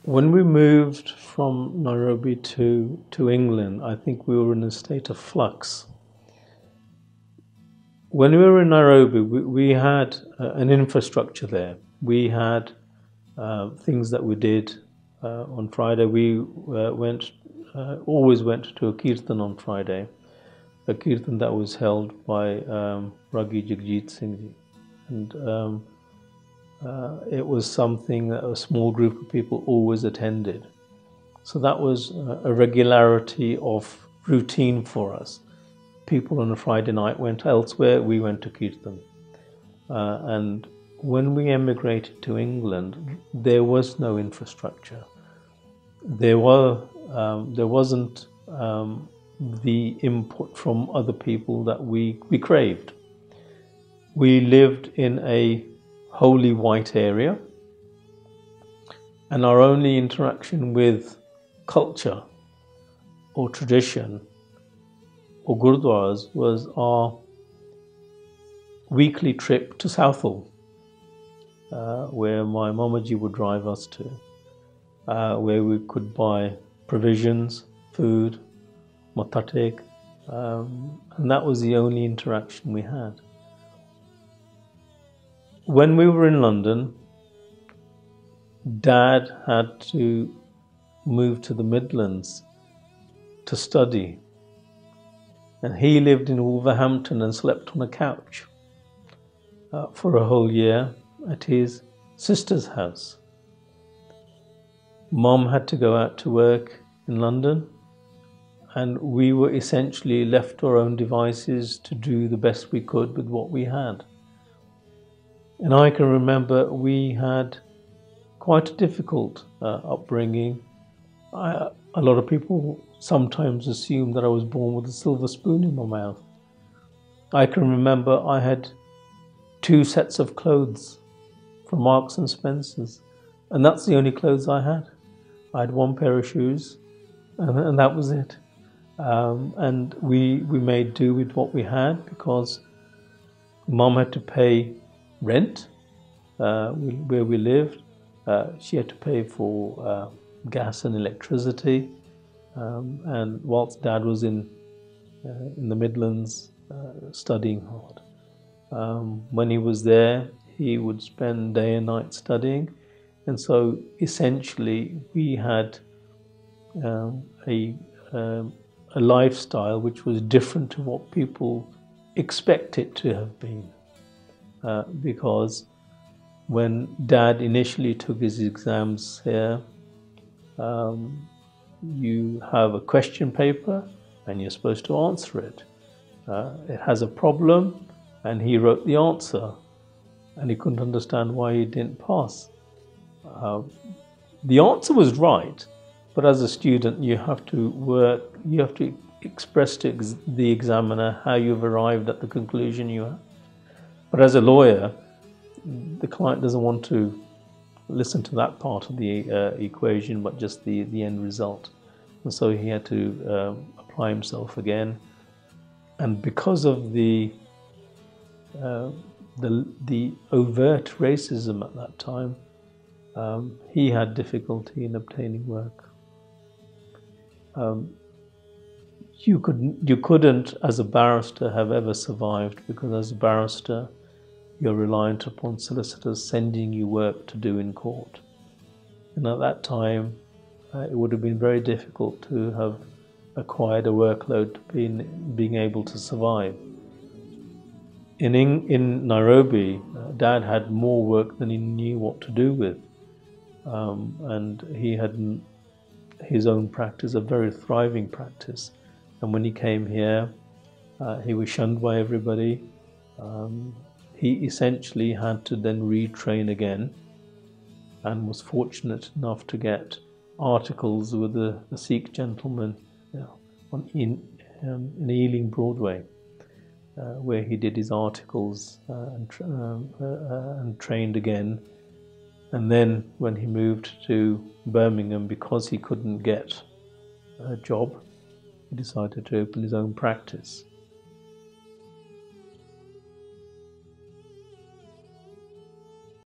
When we moved from Nairobi to England, I think we were in a state of flux. When we were in Nairobi, we had an infrastructure there. We had things that we did on Friday. We always went to a kirtan on Friday, a kirtan that was held by Ragi Jagjit Singh. And it was something that a small group of people always attended. So that was a regularity of routine for us. People on a Friday night went elsewhere, we went to Kirtan. And when we emigrated to England, there was no infrastructure. There wasn't the input from other people that we craved. We lived in a wholly white area, and our only interaction with culture or tradition or gurdwaras was our weekly trip to Southall, where my Mamaji would drive us to, where we could buy provisions, food, matatek, and that was the only interaction we had. When we were in London, Dad had to move to the Midlands to study. And he lived in Wolverhampton and slept on a couch for a whole year at his sister's house. Mom had to go out to work in London, and we were essentially left to our own devices to do the best we could with what we had. And I can remember we had quite a difficult upbringing. A lot of people sometimes assume that I was born with a silver spoon in my mouth. I can remember I had 2 sets of clothes from Marks and Spencer's, and that's the only clothes I had. I had 1 pair of shoes, and that was it. And we made do with what we had because Mom had to pay rent where we lived. She had to pay for gas and electricity, and whilst Dad was in the Midlands studying hard. When he was there, he would spend day and night studying, and so essentially we had a lifestyle which was different to what people expect it to have been, because when Dad initially took his exams here, you have a question paper and you're supposed to answer it. It has a problem, and he wrote the answer, and he couldn't understand why he didn't pass. The answer was right, but as a student you have to express to the examiner how you've arrived at the conclusion you have. But as a lawyer, the client doesn't want to listen to that part of the equation, but just the end result. And so he had to apply himself again. And because of the overt racism at that time, he had difficulty in obtaining work. You couldn't, as a barrister, have ever survived, because as a barrister, you're reliant upon solicitors sending you work to do in court. And at that time, it would have been very difficult to have acquired a workload to being able to survive. In Nairobi, Dad had more work than he knew what to do with. And he had his own practice, a very thriving practice. And when he came here, he was shunned by everybody. He essentially had to then retrain again, and was fortunate enough to get articles with a Sikh gentleman in Ealing Broadway, where he did his articles and trained again. And then when he moved to Birmingham, because he couldn't get a job, he decided to open his own practice.